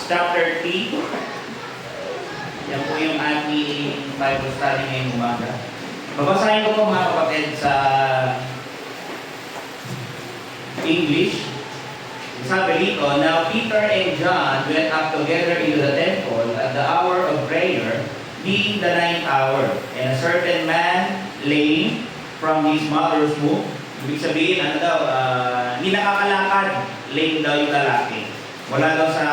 chapter 3. Yan po yung ating Bible study ngayong umaga. Babasahin ko po mga kapatid sa English. Sabi dito, Now Peter and John went up together into the temple at the hour of prayer, being the ninth hour. And a certain man lame from his mother's womb. Ibig sabihin, ano daw, hindi nakakalakad, lame daw yung lalaki. Wala daw sa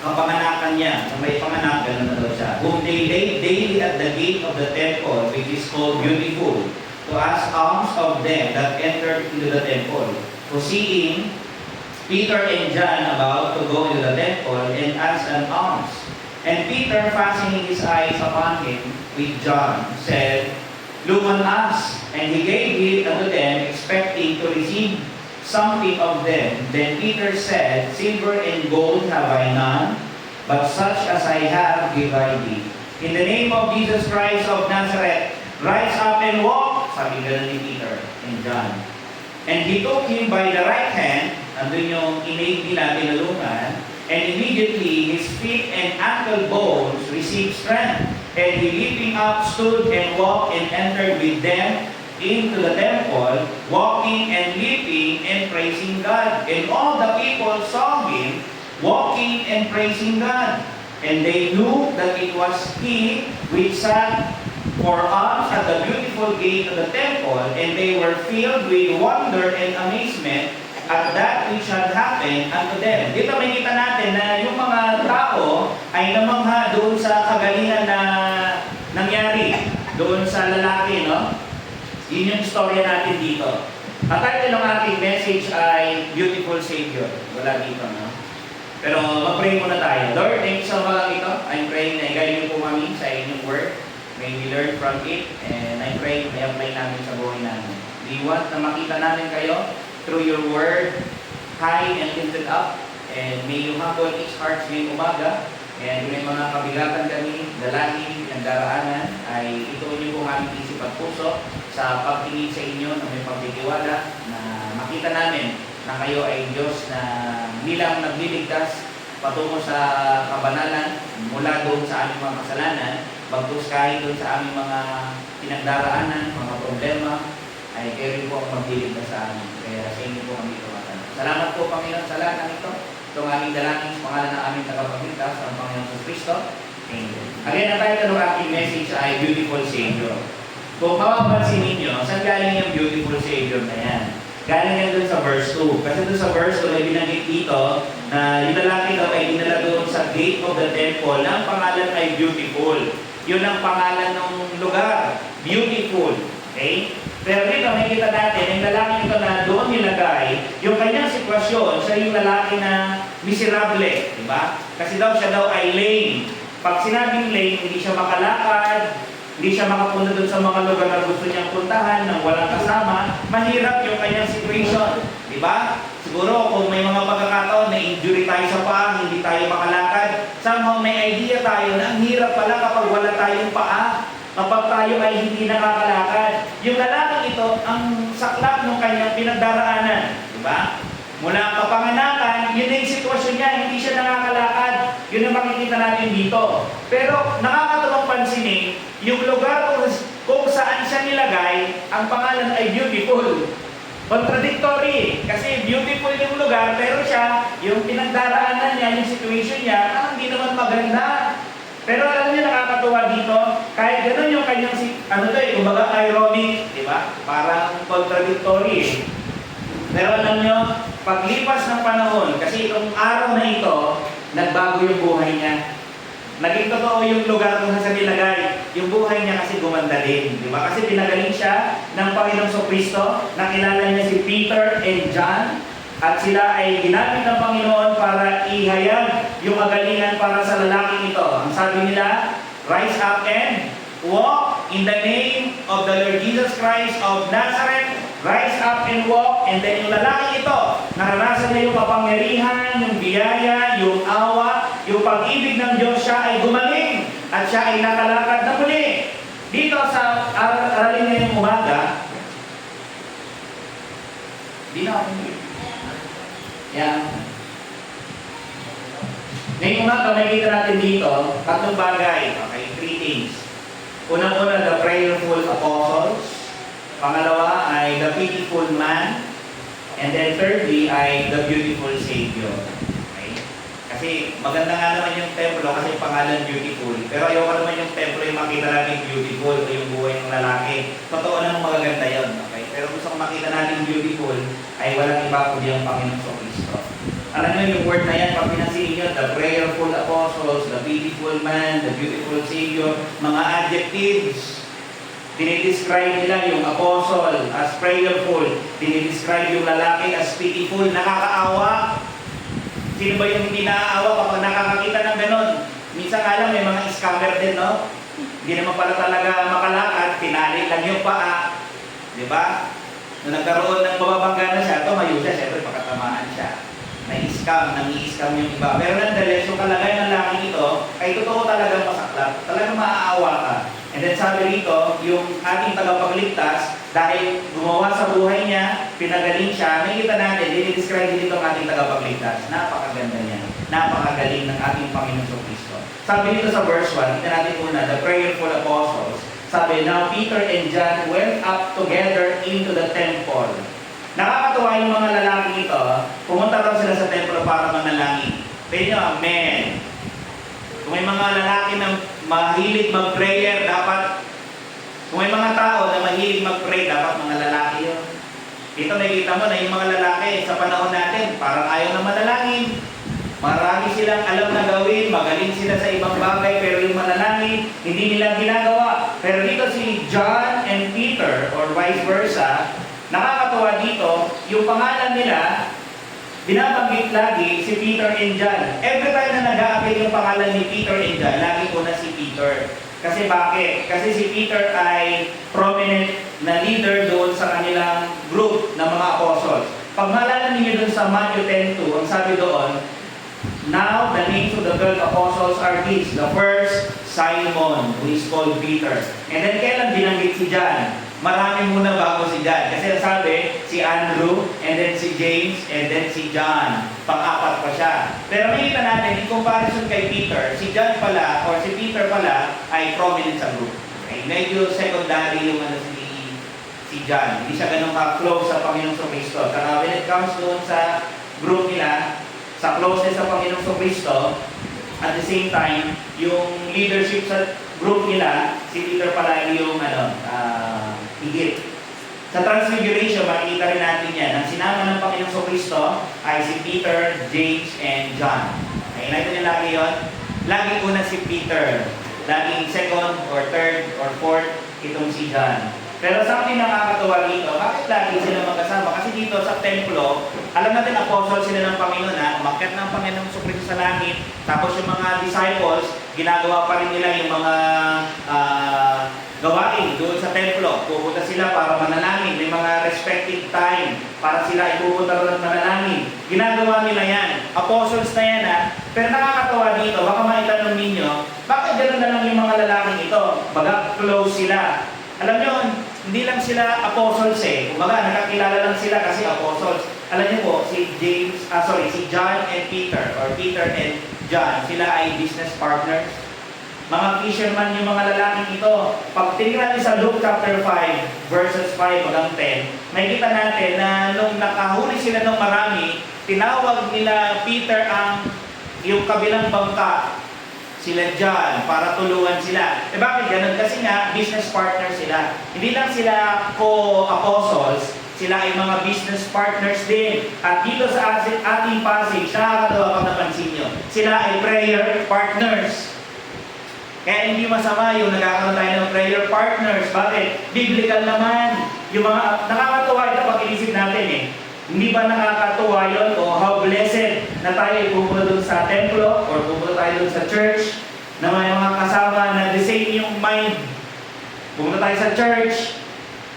kapanganakan niya, sa may panganak, gano'n na daw siya. Whom they laid daily at the gate of the temple, which is called Beautiful, to ask alms of them that entered into the temple. For seeing Peter and John about to go into the temple and ask an alms. And Peter, fastening his eyes upon him with John, said, Look on us. And he gave it unto them, expecting to receive something of them. Then Peter said, Silver and gold have I none, but such as I have give I thee. In the name of Jesus Christ of Nazareth, rise up and walk. Sabi ganun ni Peter and John. And he took him by the right hand, andun yung inaid nila, tinulungan, and immediately his feet and ankle bones received strength. And he leaping up stood and walked and entered with them into the temple, walking and leaping and praising God. And all the people saw him walking and praising God. And they knew that it was he which sat for us at the beautiful gate of the temple, and they were filled with wonder and amazement at that which had happened unto them. Dito makita natin na yung mga tao ay namangha doon sa kagalingan na nangyari doon sa lalaki, no? Yun yung storya natin dito. Ang title ng ating message ay Beautiful Savior. Wala dito, no? Pero mag-pray muna tayo. Lord, thank you sa mga ito. I'm praying na i-guide niyo po kami sa inyong word. May we learn from it. And I'm praying may apply namin sa buhay namin. We want na makita namin kayo through your word, high and lifted up. And may you humble each heart ngayong umaga. And kung may mga kabigatan kami, dalangin, pinagdaraanan, ay ituon niyo po ang aming isip at puso sa pagtingin sa inyo na may pagtitiwala na makita namin na kayo ay Diyos na nilang nagliligtas patungo sa kabanalan mula doon sa aming mga kasalanan, bagkus kahit doon sa aming mga pinagdaraanan, mga problema, ay kayo rin po ang magliligtas sa amin. Kaya sa inyo po kami tumatala. Salamat po, Panginoon, sa lahat ng ito. Itong aming dalangin sa pangalan ng aming tagapagligtas, ang Panginoon sa Kristo. Amen. Again, ang title ng aking message ay Beautiful Savior. Kung mapapansin ninyo, saan galing yung Beautiful Savior na yan? Galing yan doon sa verse 2. Kasi doon sa verse 2 ay binanggit dito na yung lalaki daw ay dinala doon sa gate of the temple na ang pangalan ay Beautiful. Yun ang pangalan ng lugar. Beautiful. Okay? Pero dito, makikita natin, yung lalaki ito na doon nilagay, yung kanyang sitwasyon, siya yung lalaki na miserable. Diba? Kasi daw siya daw ay lame. Pag sinabing lame, hindi siya makalakad, hindi siya makapunta doon sa mga lugar na gusto niyang puntahan nang walang kasama, mahirap yung kanyang situation. Diba? Siguro kung may mga pagkakataon na injury tayo sa paa, hindi tayo makalakad, somehow may idea tayo na ang hirap pala kapag wala tayong paa, kapag tayo ay hindi nakakalakad. Yung lalaking ito, ang saklap ng kanyang pinagdaraanan. Diba? Mula ang kapanganakan, yun na yung sitwasyon niya, hindi siya nakakalakad. Yun ang makikita natin dito. Pero nakakatulong pansinin, yung lugar kung saan siya nilagay, ang pangalan ay Beautiful. Contradictory. Kasi beautiful yung lugar, pero siya, yung pinagdaraanan niya, yung situation niya, hindi naman maganda. Pero alam niyo, nakakatuwa dito, kahit gano'n yung kanyang, kumbaga ironic, di ba? Parang contradictory. Pero alam niyo, paglipas ng panahon, kasi itong araw na ito, nagbago yung buhay niya. Naging totoo yung lugar kung saan nilagay. Yung buhay niya kasi gumanda din. Di ba? Kasi pinagaling siya ng Panginoong Kristo. Nakilala niya si Peter and John. At sila ay ginamit ng Panginoon para ihayag yung kagalingan para sa lalaking ito. Ang sabi nila, rise up and walk in the name of the Lord Jesus Christ of Nazareth. Rise up and walk. And then yung lalaki ito, naranasan niya yung kapangyarihan, yung biyaya, yung awa, yung pag-ibig ng Diyos, siya ay gumaling. At siya ay nakalakad na muli. Dito sa aralin ngayong umaga, di na ako yan. Ngayong umaga, makikita natin dito, tatlong bagay. Okay, three things. Unang-una, the prayerful apostles. Pangalawa ay the pitiful man. And then thirdly ay the beautiful Savior. Okay? Kasi maganda nga naman yung templo kasi pangalan beautiful. Pero ayoko naman yung templo yung makita natin beautiful o yung buhay ng lalaki. Totoo namang magaganda yun. Okay? Pero gusto kong makita natin beautiful ay walang iba kundi ang Panginoon Kristo. Alam nyo yung word na yan, pag pinansin nyo, the prayerful apostles, the pitiful man, the beautiful Savior, mga adjectives. Dinidescribe nila yung apostle as prayerful. Dinidescribe yung lalaki as pitiful. Nakakaawa. Sino ba yung hindi naaawa kapag nakakakita ng ganon? Minsan nga lang may mga scammer din, no? Hindi naman pala talaga makalakad. Tinali lang yung paa. Diba? Nung nagkaroon ng bababangga na siya, tumayo siya. Siyempre, pakatamaan siya. Na-scam, nangi-scam yung iba. Pero nonetheless, yung kalagayan ng laki ito, ay totoo talagang masaklap. Talagang maaawa ka. And then sabi rito, yung ating tagapagligtas, dahil gumawa sa buhay niya, pinagaling siya, nakikita natin, dinidescribe dito ang ating tagapagligtas. Napakaganda niya. Napakagaling ng ating Panginoon Kristo. Sabi dito sa verse 1, tingnan natin una, the prayerful apostles. Sabi, now Peter and John went up together into the temple. Nakakatuwa yung mga lalaki ito, pumunta raw sila sa templo para manalangin. Pwede nyo, amen. Kung may mga lalaki na mahilig mag-prayer, dapat, kung may mga tao na mahilig mag-pray, dapat mga lalaki yun. Dito nakikita mo na yung mga lalaki sa panahon natin, parang ayaw na manalangin. Marami silang alam na gawin, magaling sila sa ibang bagay, pero yung manalangin, hindi nila ginagawa. Pero dito si John and Peter, or vice versa, nakakatawa dito, yung pangalan nila, binabanggit lagi si Peter and John. Every time na nag-a-appear yung pangalan ni Peter and John, lagi ko na si Peter. Kasi bakit? Kasi si Peter ay prominent na leader doon sa kanilang group ng mga apostles. Pag maalala ninyo doon sa Matthew 10:2, ang sabi doon, now the names of the 12 apostles are these. The first, Simon, who is called Peter. And then kailan binanggit si John? Marami muna bago si John. Kasi sabi, si Andrew, and then si James, and then si John. Pang-apat pa siya. Pero makikita natin, in comparison kay Peter, si John pala, or si Peter pala, ay prominent sa group. Okay? Medyo secondary yung si John. Hindi siya ganun ka-close sa Panginoong Kristo. Saka when it comes doon sa group nila, sa closeness sa Panginoong Kristo, at the same time, yung leadership sa group nila, si Peter pala yung higit. Sa Transfiguration, makikita rin natin yan. Ang sinama ng Panginoong Kristo ay si Peter, James, and John. Okay, nakita niyo lagi yun? Lagi una si Peter. Laging second, or third, or fourth, itong si John. Pero something nakakatuwa dito, bakit lagi sila magkasama? Kasi dito sa templo, alam natin apostle sila ng Panginoon na umakyat ng Panginoong Kristo sa langit, tapos yung mga disciples, ginagawa pa rin nila yung mga gawain doon sa templo. Pupunta sila para manalangin. May mga respective time para sila ipupunta rin manalangin. Ginagawa nila yan. Apostles na yan ha. Pero nakakatawa dito, baka maitanong ninyo, bakit ganoon na lang yung mga lalaking ito? Baga close sila. Alam nyo, hindi lang sila apostles eh. Kumbaga, nakakilala lang sila kasi apostles. Alam nyo po, si John and Peter, or Peter and John, sila ay business partners. Mga fisherman yung mga lalaking ito. Pag tingnan natin sa Luke chapter 5, verses 5 hanggang 10, may kita natin na nung nakahuli sila ng marami, tinawag nila Peter ang yung kabilang bangka. Sila John, para tulungan sila. Eh bakit ganun? Kasi nga, business partners sila. Hindi lang sila co-apostles, sila ay mga business partners din. At dito sa ating passage, nakakatawa pag napansin nyo, sila ay prayer partners. Kaya hindi masama yung nagkakaroon tayo ng prayer partners. Bakit? Biblical naman. Yung mga, nakakatawa ito pag inisip natin eh. Hindi ba nakakatuwa yun o how blessed na tayo pupunta doon sa templo or pupunta tayo doon sa church na may mga kasama na the same yung mind. Pumunta tayo sa church,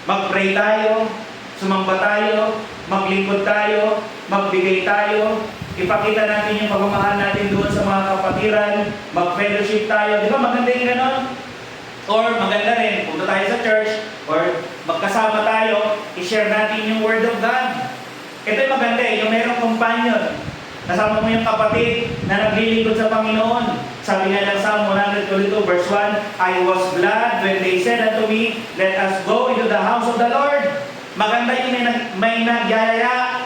mag-pray tayo, sumamba tayo, maglingkod tayo, magbigay tayo, ipakita natin yung pagmamahal natin doon sa mga kapatiran, mag-fellowship tayo. Di ba maganda yung ganon? Or maganda rin, punta tayo sa church or magkasama tayo, i-share natin yung Word of God. Ito yung maganda yung mayroong companion. Kasama mo yung kapatid na naglilingkod sa Panginoon. Sabi nga ng Psalm 122 verse 1, I was glad when they said unto me, let us go into the house of the Lord. Maganda yung may nagyayaya.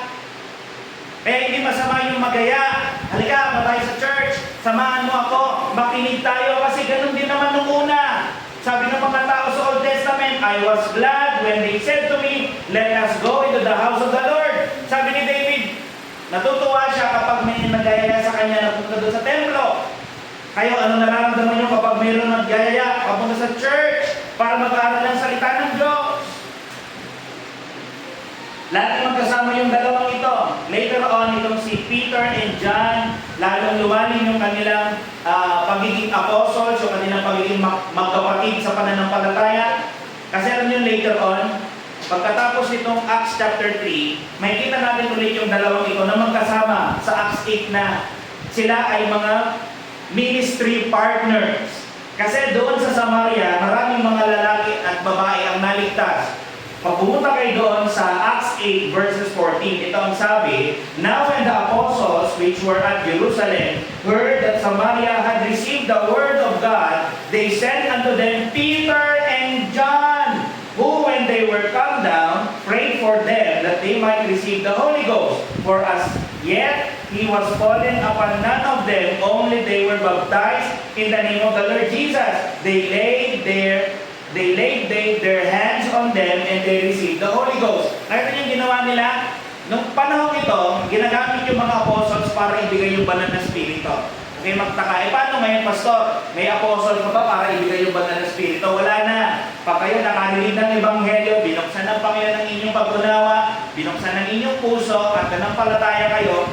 Eh, hindi masama yung magaya. Halika, matay sa church. Samahan mo ako. Makinig tayo kasi ganun din naman nung una. Sabi ng mga tao sa Old Testament, I was glad when they said to me, let us go into the house of the Lord. Sabi ni David, natutuwa siya kapag may nagyayaya sa kanya na punta doon sa templo. Kayo, ano nararamdaman nyo kapag mayroon nagyayaya, papunta sa church para mag-aaral ng salita ng Diyos? Lagi magkasama yung dalawang ito. Later on, itong si Peter and John, lalong lumalim yung kanilang pagiging apostles, yung kanilang pagiging magkapatid sa pananampalataya. Kasi alam nyo later on, pagkatapos nitong Acts chapter 3, may kita natin ulit yung dalawang ito na magkasama sa Acts 8 na sila ay mga ministry partners. Kasi doon sa Samaria, maraming mga lalaki at babae ang naligtas. Pag pumunta kayo doon sa Acts 8 verses 14, ito ang sabi, now when the apostles which were at Jerusalem heard that Samaria had received the word of God, they sent unto them Peter and John, who when they were come down, prayed for them that they might receive the Holy Ghost. For as yet he was fallen upon none of them, only they were baptized in the name of the Lord Jesus. They laid their hands on them and they received the Holy Ghost. Nakita niyo yung ginawa nila? Nung panahon ito, ginagamit yung mga apostles para ibigay yung banal na spirito. Okay, magtaka, paano ngayon, pastor? May apostles pa ba para ibigay yung banal na spirito? Wala na. Pag kayo nakarinig ng Ebanghelyo, binuksan ng Panginoon ng inyong pag-unawa, binuksan ng inyong puso, at nanampalataya kayo,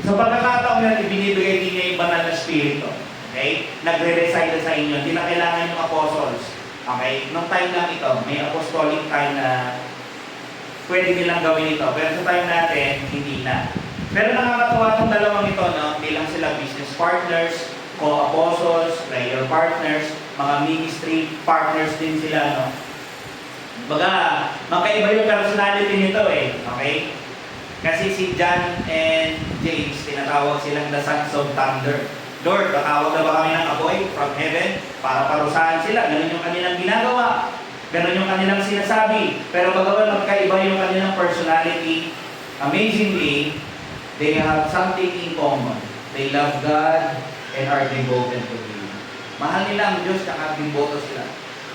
sa pagkakataon na ibinibigay din niya yung banal na spirito. Okay? Nagre-reside sa inyo. Hindi na kailangan yung apostles. Okay? Nung time lang ito, may apostolic time na pwede nilang gawin ito. Pero sa time natin, hindi na. Pero nakakatuwa itong dalawang ito, no? Bilang sila business partners, co-apostles, prayer partners, mga ministry partners din sila, no? Baga, magkaiba yung personality nito eh. Okay? Kasi si John and James, tinatawag silang the sons of thunder. Lord, tatawag na ba kami ng apoy from heaven para parusahan sila? Ganun yung kanilang ginagawa. Ganun yung kanilang sinasabi. Pero bagaman magkaiba yung kanilang personality, amazingly, they have something in common. They love God and are devoted to Him. Mahal nila ang Diyos, kaya devoto sila.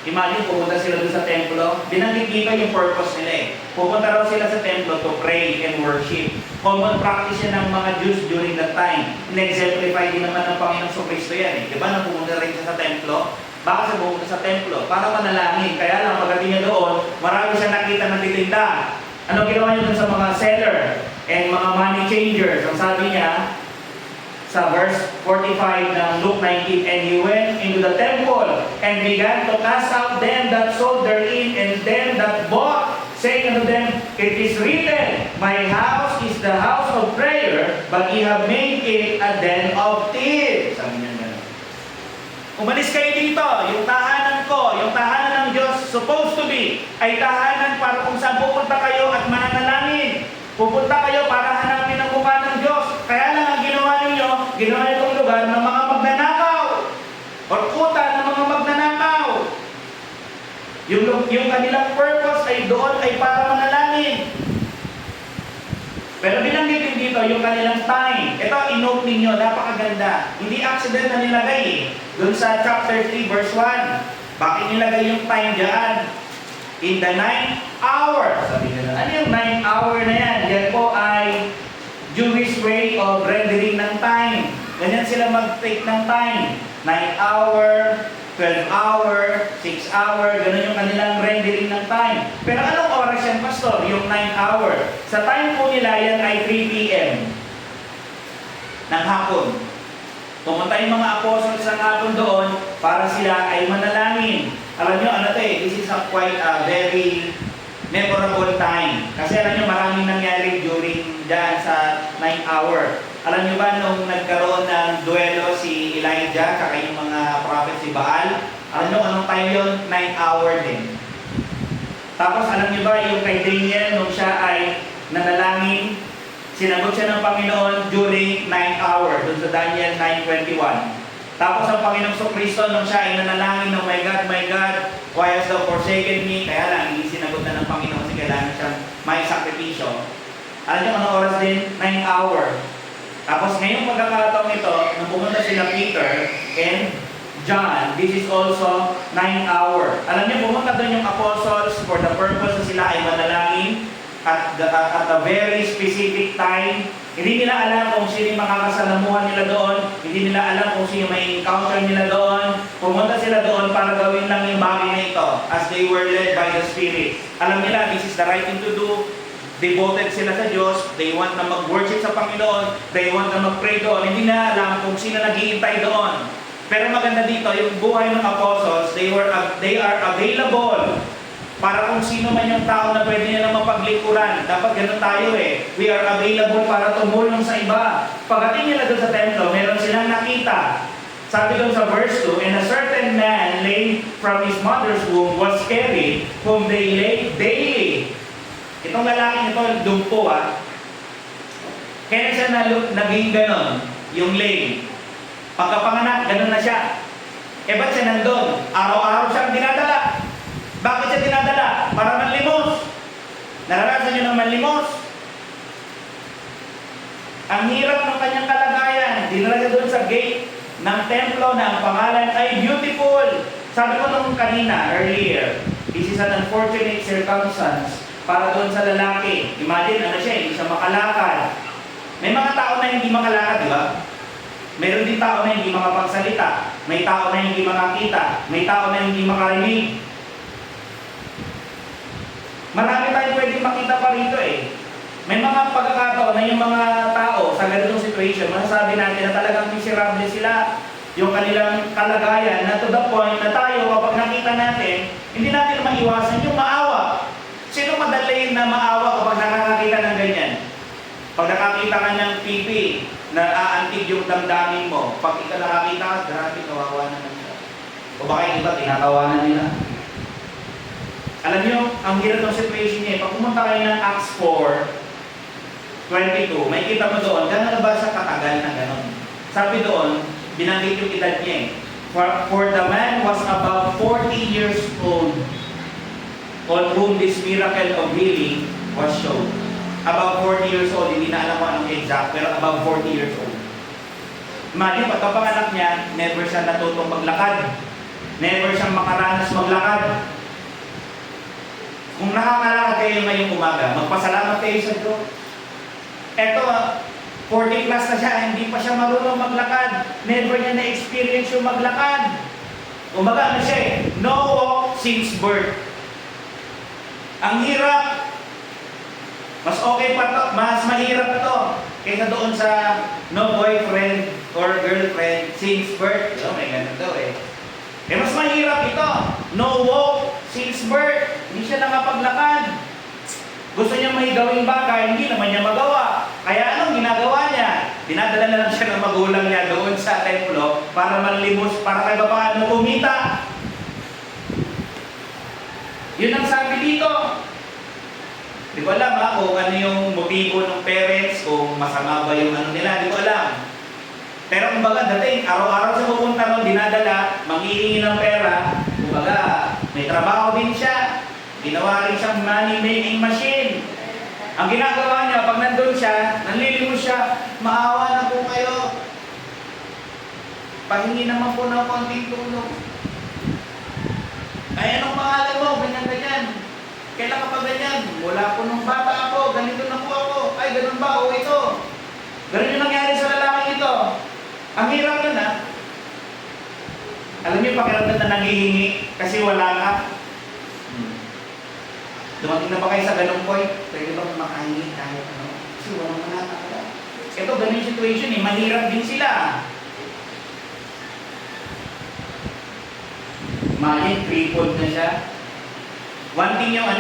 Imagine, pupunta sila doon sa templo. Binanggit dito yung purpose nila eh. Pupunta raw sila sa templo to pray and worship. Common practice yan ng mga Jews during that time. In-exemplify din naman ng Panginoong Kristo yan eh. Diba nang pumunta rin siya sa templo? Baka siya pumunta sa templo para manalangin. Kaya lang pagdating niya doon, marami siya nakita ng titinda. Ano ginawa niya doon sa mga seller and mga money changers? Ang sabi niya, sa verse 45 ng Luke 19, and he went into the temple and began to cast out them that sold therein and them that bought, saying unto them, it is written, my house is the house of prayer, but ye have made it a den of thieves. Sabi niya gano'n. Umalis kayo dito, yung tahanan ko, yung tahanan ng Diyos, supposed to be, ay tahanan para kung saan pupunta kayo at mananalangin. Pupunta kayo para hanapin ang mukha ng Diyos. Kaya lang ang ginawa ninyo, ginawa itong lugar ng mga magnanakaw. Or kuta ng mga magnanakaw. Yung kanilang purpose ay doon ay para manalangin. Pero binanggit din dito yung kanilang time. Ito, inote ninyo, napakaganda. Hindi accident na nilagay eh. Doon sa chapter 3 verse 1. Bakit nilagay yung time dyan? In the 9th hour. Sabi nila, ano yung 9th hour na yan? Yan po ay Jewish way of rendering ng time. Ganyan sila mag-take ng time. 9th hour, 12 hour, 6 hour, ganun yung kanilang rendering ng time. Pero anong oras yan, Pastor? Yung 9th hour. Sa time po nila, yan ay 3 p.m. ng hapon. Pumunta yung mga apostles ng hapon doon para sila ay manalangin. Alam nyo, ano to eh, this is a quite very memorable time. Kasi alam nyo, maraming nangyari during dyan sa 9th hour. Alam nyo ba, nung nagkaroon ng duelo si Elijah, kaka yung mga prophet si Baal, alam nyo anong time yun? 9th hour din. Tapos alam nyo ba, yung kay Daniel, nung siya ay nanalangin, Sinagot siya ng Panginoon during 9th hour, dun sa Daniel 9:21. Tapos ang Panginoong Kristo nung siya ay nanalangin ng my God, why hast thou forsaken me? Kaya lang, hindi sinagot na ng Panginoon kasi kailangan siyang may sakripisyo. Alam niyo anong oras din? 9th hour. Tapos ngayong pagkakataong ito, nung pumunta sila Peter and John, this is also 9th hour. Alam niyo, pumunta doon yung apostles for the purpose na sila ay manalangin at a very specific time. Hindi nila alam kung sino yung makakasalamuhan nila doon. Hindi nila alam kung sino may encounter nila doon. Pumunta sila doon para gawin lang yung bagay na ito as they were led by the Spirit. Alam nila, this is the right thing to do. Devoted sila sa Diyos. They want na mag-worship sa Panginoon. They want na mag-pray doon. Hindi na alam kung sino naghihintay doon. Pero maganda dito, yung buhay ng apostles, they are available para kung sino man yung tao na pwede nilang mapaglikuran. Dapat ganun tayo eh. We are available para tumulong sa iba. Pagdating nila doon sa templo, meron silang nakita. Sabi doon sa verse 2, and a certain man lame from his mother's womb was carried, whom they laid daily. Itong lalaking ito, dumpo Kaya siya naging ganon, yung lame. Pagkapanganak, ganon na siya. Eh ba't siya nandun? Araw-araw siyang dinadala. Bakit siya dinadala? Para manlimos. Naranasan niyo ng manlimos? Ang hirap ng kanyang kalagayan. Dinala siya doon sa gate ng templo na ang pangalan ay Beautiful. Sabi ko nung kanina, earlier, this is an unfortunate circumstance para doon sa lalaki. Imagine, hindi siya makalakad. May mga tao na hindi makalakad, di ba? Meron din tao na hindi makapagsalita. May tao na hindi makakita. May tao na hindi makarinig. Marami tayong pwedeng makita pa rito eh. May mga pagkakataon na yung mga tao sa ganitong situation, masasabi natin na talagang miserable sila. Yung kanilang kalagayan na to the point na tayo kapag nakita natin, hindi natin maiwasan yung maawa. Sino madali na maawa kapag nakakakita ng ganyan? Pag nakakita ka ng TV na aantig yung damdamin mo, pag ikaw nakakita ka, grabe, kawawa naman siya. O baka yung iba, tinatawanan nila. Alam niyo, ang hirap ng situation niya, pag pumunta kayo ng Acts 4:22, may kita mo doon, gano'n ba siya katagal na gano'n? Sabi doon, binanggit yung edad niya For the man was about 40 years old, on whom this miracle of healing was shown. About 40 years old, hindi na alam mo anong exact, pero about 40 years old. Imagine, pagkapanganak niya, never siya natutong maglakad. Never siyang makaranas maglakad. Kung nakakalakad kayo ngayong umaga, magpasalamat kayo sa Diyos. Eto, 40 plus na siya, hindi pa siya marunong maglakad. Never niya na-experience yung maglakad. Umaga, siya no walk since birth. Ang hirap. Mas okay pa to, mas mahirap to kaysa doon sa no boyfriend or girlfriend since birth. May ganun daw eh. Mas mahirap ito. No walk since birth. Hindi siya nakapaglakad. Gusto niya may gawing bagay, hindi naman niya magawa. Kaya anong ginagawa niya? Dinadala na lang siya ng magulang niya doon sa templo para manlimos, para kay paano kumita. Yun ang sabi dito. Di ko alam kung ano yung motibo ng parents, kung masama ba yung ano nila, di ko alam. Pero kumbaga dating, araw-araw siya pupunta ron, dinadala, manghihingi ng pera, kumbaga may trabaho din siya. Ginawa rin siyang money-making machine. Ang ginagawa niya, pag nandun siya, nanlilimos siya, maawa na po kayo. Pahingi naman po ng konting tulong. Ay, anong pangalan mo? Ganyan-ganyan. Kailan ka pa ganyan? Wala po nung bata ako, ganito na po ako. Ay, ganun ba? O ito. Ganun yung nangyari sa lalaking ito. Ang hirap yun Alam niyo, pakiramdam na nanghihingi kasi wala ka. Dumating na ba kayo sa ganung point? Pwede ba makahingi kahit ano? Kasi walang manataka. Ito, ganun yung situation mahirap din sila. Imagine, crippled na siya. One thing yung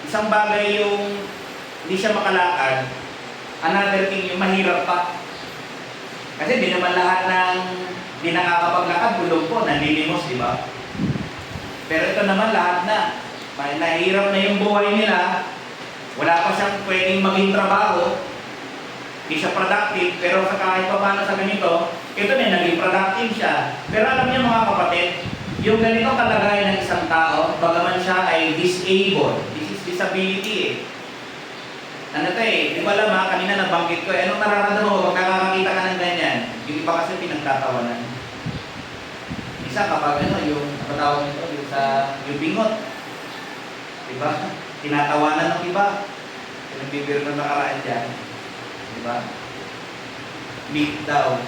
isang bagay yung hindi siya makalakad. Another thing yung mahirap pa. Kasi di naman lahat ng di nakakapaglakad, bulong po, nanlilimos, di ba? Pero ito naman lahat na. Nahirap na yung buhay nila, wala pa siyang pwedeng maging trabaho, Hindi siya productive, pero sa kahit pa paano sa ganito, ito din, naging productive siya. Pero alam niyo mga kapatid, yung ganito kalagayan ng isang tao, bagaman siya ay disabled, this is disability eh. Ano to eh, di ba alam ha, kanina nabanggit ko, anong nararamdaman mo pag nakakakita ka ng ganyan? Yung iba kasi pinagtatawanan. Isa kapag ano, yung napatawag nito, yung bingot. Diba? Tinatawanan ng iba. Pinagbibiro ng nakaraan dyan. Diba? Beat daw.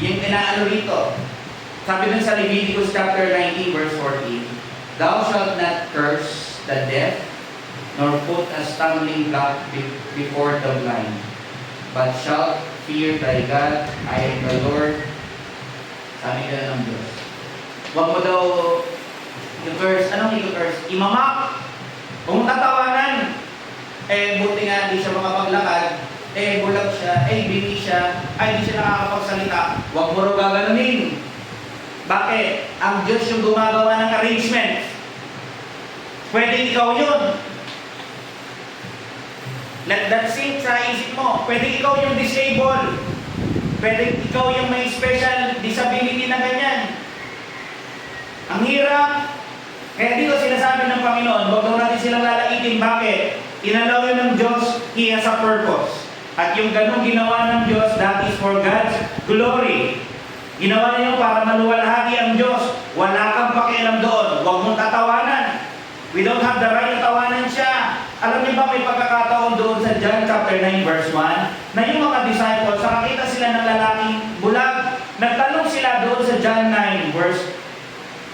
Yung inaano rito. Sabi dun sa Leviticus chapter 19 verse 14, Thou shalt not curse the deaf, nor put a stumbling block before the blind, but shalt fear thy God, I am the Lord. Sabi ka ng Diyos. Huwag mo daw i-curse. Anong i-curse? Imamak. Huwag mong tatawanan. Buti nga di siya makapaglakad. Bulag siya. Bini siya. Di siya nakakapagsalita. Huwag mo raw gaganunin. Bakit? Ang Diyos yung gumagawa ng arrangement. Pwede ikaw yun. Let that sink sa isip mo. Pwede ikaw yung disabled. Pwede ikaw yung may special disability na ganyan. Ang hirap. Kaya dito sinasabi ng Panginoon, huwag daw natin silang lalaitin. Bakit? Inalaw yun ng Diyos, He has a purpose. At yung ganun ginawa ng Diyos, that is for God's glory. Ginawa niya yung para maluwalhati ang Diyos. Wala kang pakialam doon. Huwag mong tatawanan. We don't have the right na tawanan siya. Alam niyo ba may pagkakataon doon sa John chapter 9 verse 1 na yung mga disciples, nakakita sila ng lalaking bulag. Nagtanong sila doon sa John 9 verse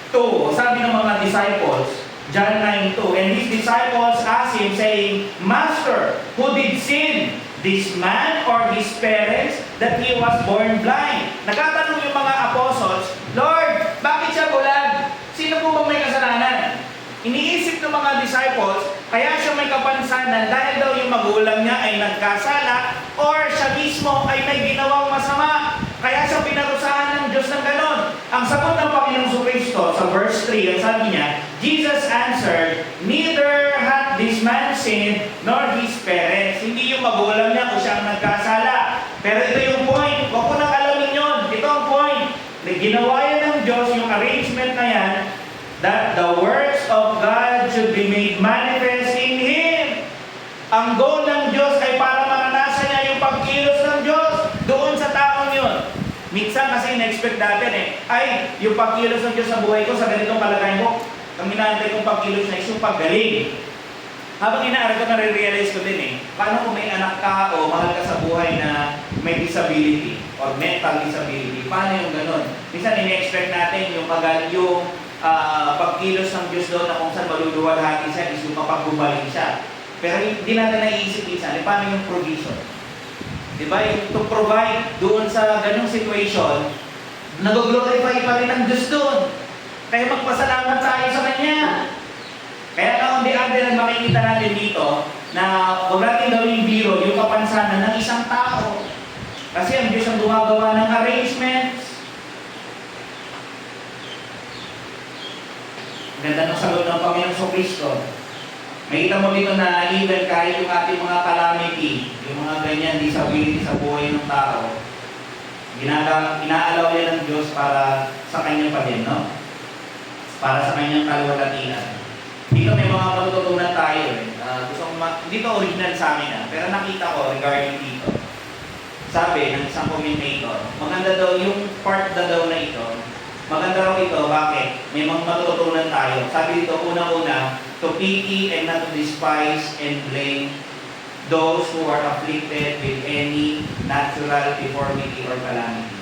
2, sabi ng mga disciples, John 9:2, and his disciples asked him, saying, Master, who did sin, this man or his parents, that he was born blind? Nagtatanong yung mga apostles, Lord, bakit siya bulag? Sino po bang may kasalanan? Iniisip ng mga disciples, kaya siya may kapansanan dahil daw yung magulang niya ay nagkasala or siya mismo ay may ginawang masama. Kaya siya pinarusahan ng Diyos ng ganon. Ang sagot ng Panginoong Kristo sa verse 3, ang sabi niya, Jesus answered, Neither hath this man sinned, nor his parents. Hindi yung magulang niya kung siya ang nagkasala. Pero ito yung point. Huwag ko nang alamin yun. Ito ang point. Ginawa yan ng Diyos, yung arrangement na yan, that the works of God should be made manifest in Him. Ang goal ng Diyos ay para maranasan niya yung pagkilos ng Diyos doon sa taong yun. Minsan kasi in-expect natin yung pagkilos ng Diyos sa buhay ko sa ganitong kalagayan ko. Ang inaantay kong pagkilos na is yung paggaling. Habang inaaral ko, nare-realize ko din paano kung may anak ka o mahal ka sa buhay na may disability or mental disability, paano yung ganun? Minsan in-expect natin yung pagkilos ng Diyos doon na kung saan maluluwalhati siya is yung mapagbumaling siya. Pero hindi natin naiisip minsan, paano yung provision? Diba? Yung to provide doon sa ganung situation, nag-glorify pa rin ang Diyos doon. Kaya magpasalamat tayo sa Kanya. Kaya on the other hand, makikita natin dito na huwag natin gawing biro yung kapansanan ng isang tao. Kasi ang Diyos ang gumagawa ng arrangements. Ganda ng sagot ng Panginoong Kristo. Makita mo dito na even kahit yung ating mga calamity, yung mga ganyan disability sa buhay ng tao, inaalaw yan ng Diyos para sa Kanya pa din, no? Para sa Kanyang kaluwalhatian. Dito may mga matututunan tayo dito original sa amin pero nakita ko regarding dito. Sabi ng isang commentator, maganda daw yung part daw na ito. Maganda raw ito, bakit? May mga matututunan tayo. Sabi dito, una-una, to pity and not to despise and blame those who are afflicted with any natural deformity or calamity.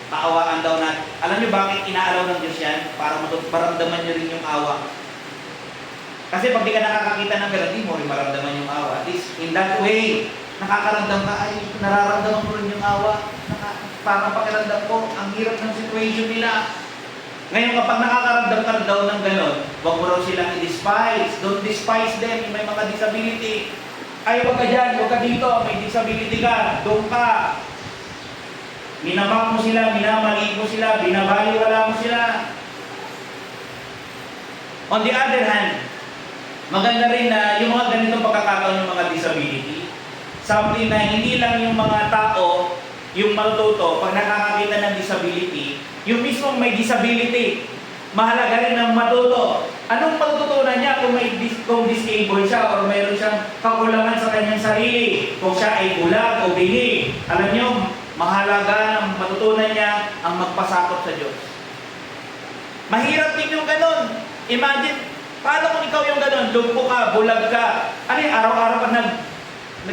Kaawaan daw natin. Alam niyo bakit inaalaw ng Diyos yan? Para maramdaman niyo rin yung awa. Kasi pag di ka nakakakita ng pero di mo rin maramdaman yung awa. At least in that way, nakakaramdam ka, nararamdaman ko rin yung awa. Parang pakiramdam ko, ang hirap ng situation nila. Ngayon kapag nakakaramdam ka daw ng gano'n, huwag mo raw silang i-despise. Don't despise them, may mga disability. Ay, huwag ka dyan, huwag ka dito, may disability ka, doon ka. Minamak mo sila, minamaliit mo sila, binabaliwala mo sila. On the other hand, Maganda rin na yung mga ganitong pagkakataon yung mga disability. Something na hindi lang yung mga tao yung matututo pag nakakakita ng disability, yung mismong may disability, mahalaga rin ang matuto. Anong matututunan niya kung disabled siya or mayroon siyang kakulangan sa kanyang sarili, kung siya ay bulag o bingi. Alam niyo, mahalaga na matutunan niya ang magpasakop sa Diyos. Mahirap din yung ganun. Imagine, paano kung ikaw yung ganun? Lumpo ka, bulag ka. Ano yung araw-araw ka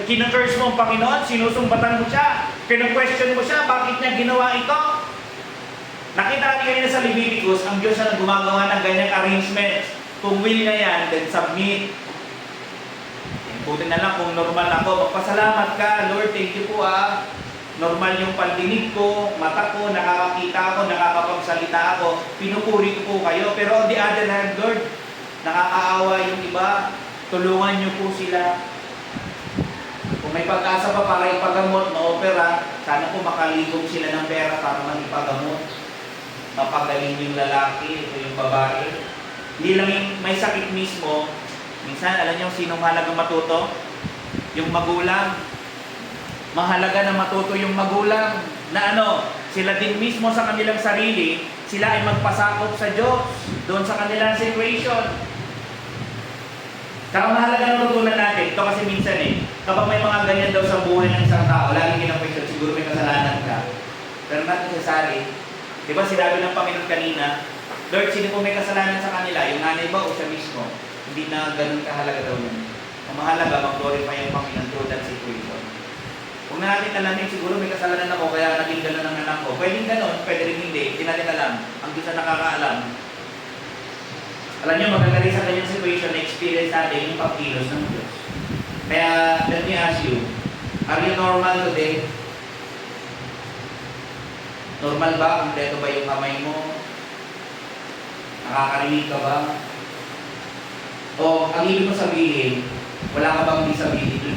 kinakurse mo ang Panginoon, sinusumbatan mo siya, kinu-question mo siya, bakit niya ginawa ito? Nakita natin kanina sa Leviticus, ang Diyos na gumagawa ng ganyang arrangements. Kung will na yan, then submit. Buti na lang kung normal ako, magpasalamat ka, Lord, thank you po Normal yung pandinig ko, mata ko, nakakakita ako, nakakapagsalita ako, pinupuri ko po kayo. Pero on the other hand, Lord, nakakaawa yung iba, tulungan niyo po sila. Kung may pag-asa pa para ipagamot, maopera, sana po makaligong sila ng pera para mag-ipagamot. Mapagaling yung lalaki o yung babae. Hindi lang yung may sakit mismo. Minsan, alam niyo sinong mahalagang matuto? Yung magulang. Mahalaga na matuto yung magulang na sila din mismo sa kanilang sarili, sila ay magpasakop sa Diyos doon sa kanilang situation. Saka mahalaga na tutunan natin, ito kasi minsan kapag may mga ganyan daw sa buhay ng isang tao, laging kina-question, siguro may kasalanan ka. Pero natin sasali, di ba sinabi ng Panginoon kanina, Lord, sino po may kasalanan sa kanila? Yung nanay ba o siya mismo? Hindi na ganun kahalaga daw yun. Ang mahalaga, mag-glorify ang Panginoon through that situation. Kung na natin alamin, siguro may kasalanan ako, kaya naging ganun ang anak ko. Pwedeng ganun, pwede rin hindi natin alam. Ang Diyos na nakakaalam. Alam niyo, maganda rin sa kanyang situation na experience natin yung pagkilos ng Diyos. Kaya, let me ask you, are you normal today? Normal ba? Kompleto ba yung kamay mo? Nakakarinig ka ba? O, ang ibig mo sabihin, wala ka bang disability?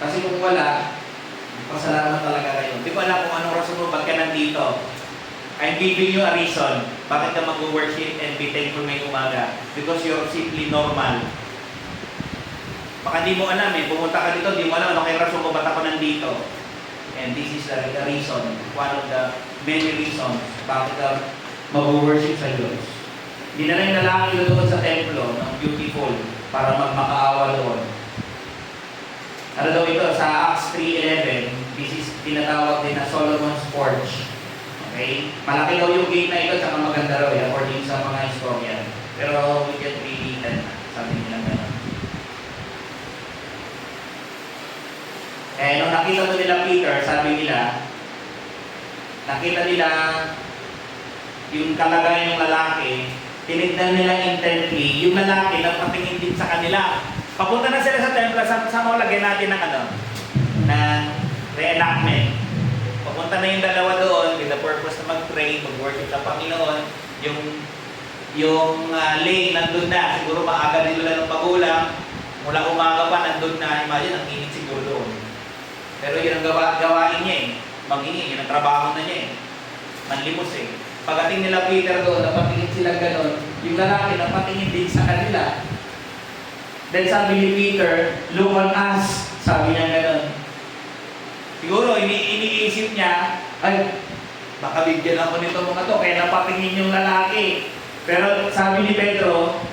Kasi kung wala, pasalamat talaga kayo. Hindi ko alam kung anong rason mo, ba't ka nandito? I'm giving you a reason bakit ka mag-worship and be thankful may umaga. Because you're simply normal. Baka di mo alam pumunta ka dito, di mo alam ano kaya rason mo ba't ako nandito. And this is the reason, one of the many reasons bakit ka mag-worship sa Diyos. Hindi na lang yung lalaki doon sa templo ng beautiful para magmakaawa doon. Ano daw ito? Sa Acts 3:11, this is tinatawag din na Solomon's Porch. Okay? Malaki daw yung gate na ito, tsaka maganda raw according sa mga historian. Pero we can really sabi nila gano'n. Nung nakita to nila Peter, sabi nila, nakita nila yung kalagayan ng lalaki, tinignan nila intently, yung lalaki nagpatingin din sa kanila. Papunta na sila sa templo, sa mo lagyan natin ng ng reenactment. Papunta na yung dalawa doon with the purpose na mag-pray, mag-worship sa Panginoon. Yung lane nandun na, siguro maaga din nila ng magulang. Mula umaga pa nandun na, imagine ang init siguro doon. Pero yun ang gawain niya mag-ingi, yun ang trabaho na niya manlimos Pagdating nila Peter doon, napatingin sila gano'n, yung lalaki napatingin din sa kanila. Then sabi ni Peter, look on us, sabi niya gano'n. Siguro, iniisip niya, ay, baka bigyan ako nito mga to, kaya napatingin yung lalaki. Pero sabi ni Pedro,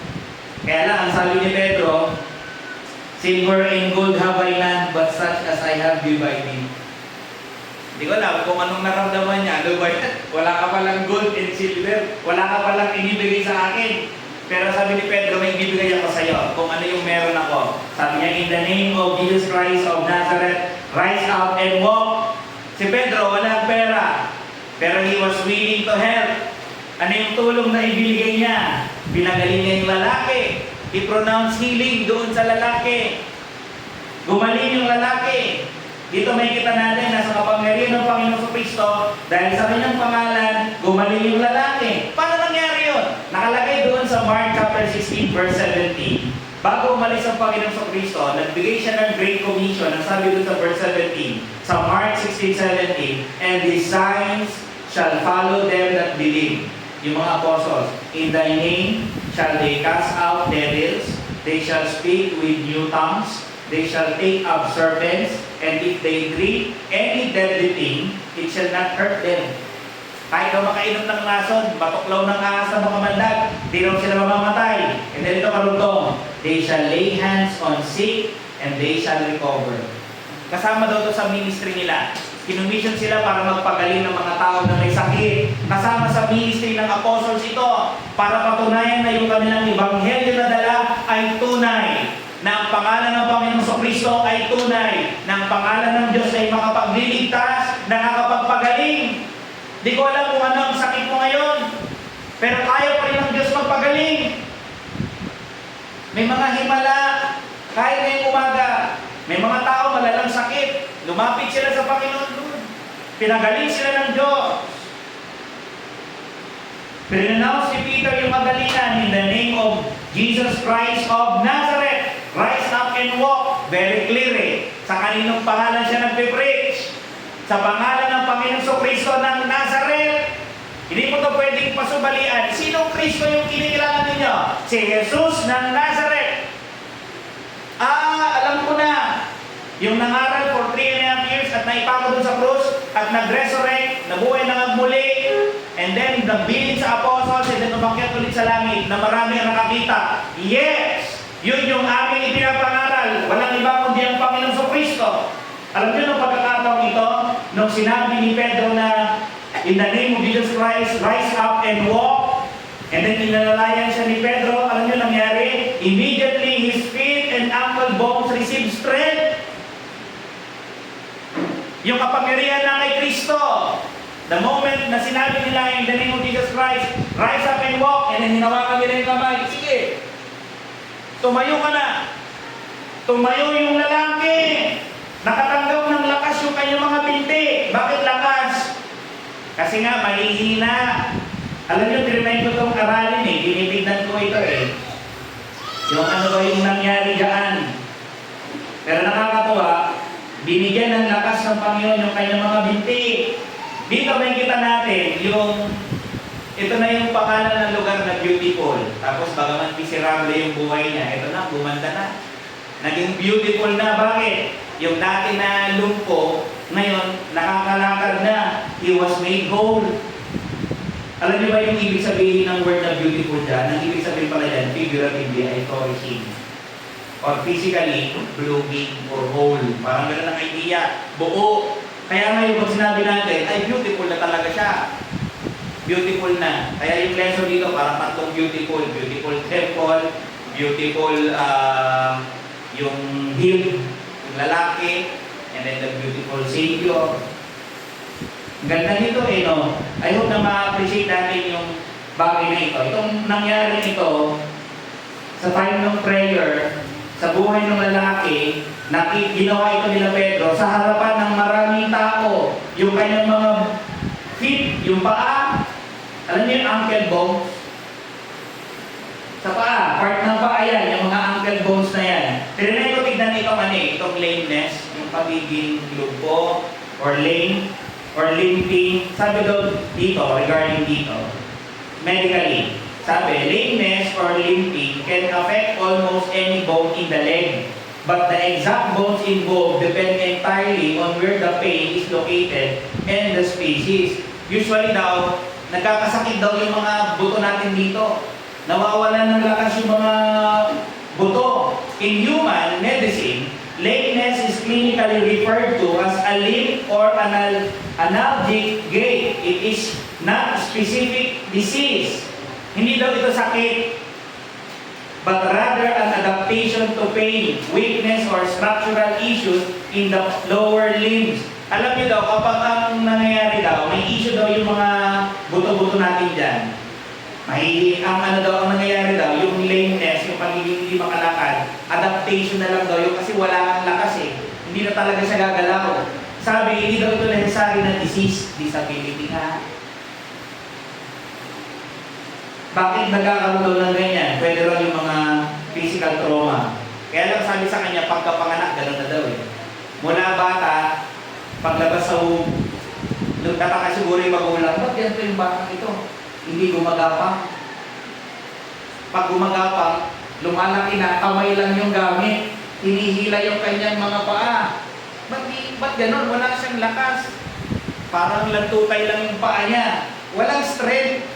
kaya lang, ang sabi ni Pedro, silver and gold have I none, but such as I have give I thee. Hindi ko alam kung anong naramdaman niya. Ano ba yan? Wala ka palang gold and silver. Wala ka palang inibigay sa akin. Pero sabi ni Pedro, may ibibigay ako sa iyo kung ano yung meron ako. Sabi niya, in the name of Jesus Christ of Nazareth, rise up and walk. Si Pedro, walang pera. Pero he was willing to help. Ano yung tulong na ibigay niya? Pinagaling niya yung lalaki. He pronounced healing doon sa lalaki. Gumaling yung lalaki. Dito may kita natin na sa kapangyarihan ng Panginoon Kristo, dahil sa kanyang pangalan, gumaling yung lalaki. Paano nangyari yun? Nakalagay doon sa Mark chapter 16 verse 17. Bago umalis ang Panginoon Kristo, nagbigay siya ng Great Commission. Ang sabi doon sa verse 17, sa Mark 16:17, and these signs shall follow them that believe. yung mga apostles. In thy name shall they cast out devils, they shall speak with new tongues, they shall take up serpents, and if they drink any deadly thing, it shall not hurt them. Kahit daw makainom ng lason, matuklaw ng ahas ng mga mandag, di raw sila mamamatay. And then ito karugtong, they shall lay hands on sick, and they shall recover. Kasama daw ito sa ministry nila. Kinumission sila para magpagaling ng mga tao na may sakit. Kasama sa ministry ng apostles ito para patunayan na yung kanilang ebanghelyo na dala ay tunay. Na ang pangalan ng Panginoong Kristo ay tunay. Na ang pangalan ng Diyos ay makapagliligtas, nakakapagpagaling. Di ko alam kung ano ang sakit mo ngayon, pero kaya pa rin ng Diyos magpagaling. May mga himala, kahit ngayong umaga, may mga tao malalang sakit, lumapit sila sa Panginoon, pinagaling sila ng Diyos. Pinanaw si Peter yung magalingan, in the name of Jesus Christ of Nazareth, rise up and walk. Very clear eh. Sa kaninong pangalan siya nagpe-preach? Sa pangalan ng Panginoong Kristo ng Nazareth. Hindi mo ito pwedeng pasubalian. Sinong Kristo yung kinikilala ninyo? Si Jesus ng Nazareth. Alam ko na. Yung nangaral for 3.5 years at naipako doon sa krus at nag-resurrect, nabuhay na nagmuli, and then nagbilin sa apostles and then umakyat ulit sa langit na marami ang nakakita. Yes! Yun yung aming ipinapangaral. Walang iba kundi ang Panginoong Kristo. Alam niyo nung pagkakataong ito, nung sinabi ni Pedro na in the name of Jesus Christ, rise up and walk, and then inalalayan siya ni Pedro, alam niyo nangyari? Immediately his feet and ankle bones received strength. Yung kapangyarihan na kay Kristo. The moment na sinabi nila in the name of Jesus Christ, rise up and walk, and then hinawakan nila yung kamay, sige, tumayo ka na. Tumayo yung lalaki. Nakatanggap ng lakas yung kanyang mga binti. Bakit lakas? Kasi nga, mahihina. Alam niyo, trinay ko itong aralin eh. Dinibignan ko ito eh. Yung ano ba yung nangyari dyan. Pero nakakatuwa, binigyan ng lakas ng Panginoon yung kanyang mga binti. Dito may kita natin yung, ito na yung pangalan ng lugar na beautiful. Tapos bagaman miserable yung buhay niya, ito na, bumanda na. Naging beautiful na. Bakit? Yung dati na lumpo, ngayon, nakakalakad na. He was made whole. Alam niyo ba yung ibig sabihin ng word na beautiful dyan? Ang ibig sabihin pala yan, figuratively, ay flourishing. Or physically, blooming or whole. Parang gano'n ang idea. Buo. Kaya ngayon, pag sinabi natin, ay beautiful na talaga siya. Beautiful na. Kaya yung lesson dito, parang tatlong beautiful. Beautiful temple, beautiful yung hill, yung lalaki, and then the beautiful Savior. Ganda nito eh, no? I hope na ma-appreciate natin yung bagay na ito. Itong nangyari ito, sa time ng prayer, sa buhay ng lalaki, ginawa ito nila Pedro sa harapan ng maraming tao. Yung kanyang mga feet, yung paa, alam niyo yung ankle bones? Sa paa, part ng paa yan, yung mga ankle bones na yan. Tinanay ko tignan itong itong lameness, yung pagiging lugpo, or lame, or limping. Sabi daw dito, regarding dito, medically, sabi, lameness or limping can affect almost any bone in the leg. But the exact bones involved depend entirely on where the pain is located and the species. Usually daw, nagkakasakit daw yung mga buto natin dito. Nawawalan ng lakas yung mga buto. In human medicine, lameness is clinically referred to as a limp or analgic gait. It is not a specific disease. Hindi daw ito sakit, but rather an adaptation to pain, weakness, or structural issues in the lower limbs. Alam niyo daw, kapag ang nangyayari daw, may issue daw yung mga buto-buto natin dyan. Ang ang nangyayari daw, yung lameness, yung pagiging hindi makalakad, adaptation na lang daw yun kasi wala kang lakas eh. Hindi na talaga siya gagalaw. Sabi, hindi daw ito necessary na disease, disability nga. Bakit nagkakaroon daw ng ganyan? Pwede rin yung mga physical trauma. Kaya lang sabi sa kanya, pagkapanganak, gano'n na daw eh. Mula bata, paglabas sa nagtataka siguro yung magulang, ba't ganito yung batang ito? hindi gumagapang. Pag gumagapang, lumalaki na, kamay lang yung gamit. Hinihila yung kanyang mga paa. Ba't ganun? Wala siyang lakas. Parang lantutay lang yung paa niya. Walang strength.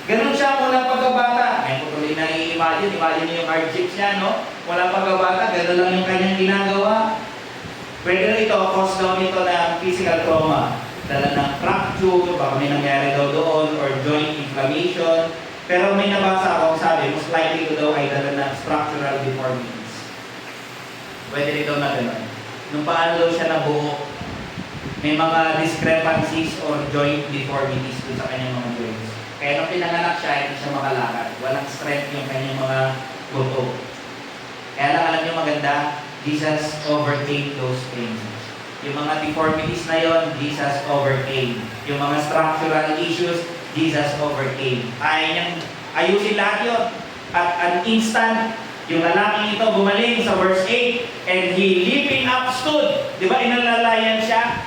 Ganun siya mula pagkabata. Ngayon ko tuloy na imagine niyo yung hardships niya, no? Wala pagkabata, ganun lang yung kanyang ginagawa. Pwede na ito, cause daw nito ng physical trauma. Dala ng fracture, baka may nangyari daw doon, or joint inflammation. Pero may nabasa akong sabi, most likely ito daw ay dala ng structural deformities. Pwede rin daw na gano'n. Nung paano daw siya nabuo, may mga discrepancies or joint deformities dun sa kanyang mga joints. Kaya nung pinanganak siya, hindi siya makalakad. Walang strength yung kanyang mga buto. Kaya lang alam niyo maganda, Jesus overcame those things. Yung mga deformities na yon, Jesus overcame. Yung mga structural issues, Jesus overcame. Kaya niyang ayusin lahat yun. At an instant, yung lalaking ito gumaling sa verse 8, and he leaping up stood. Di ba inalalayan siya?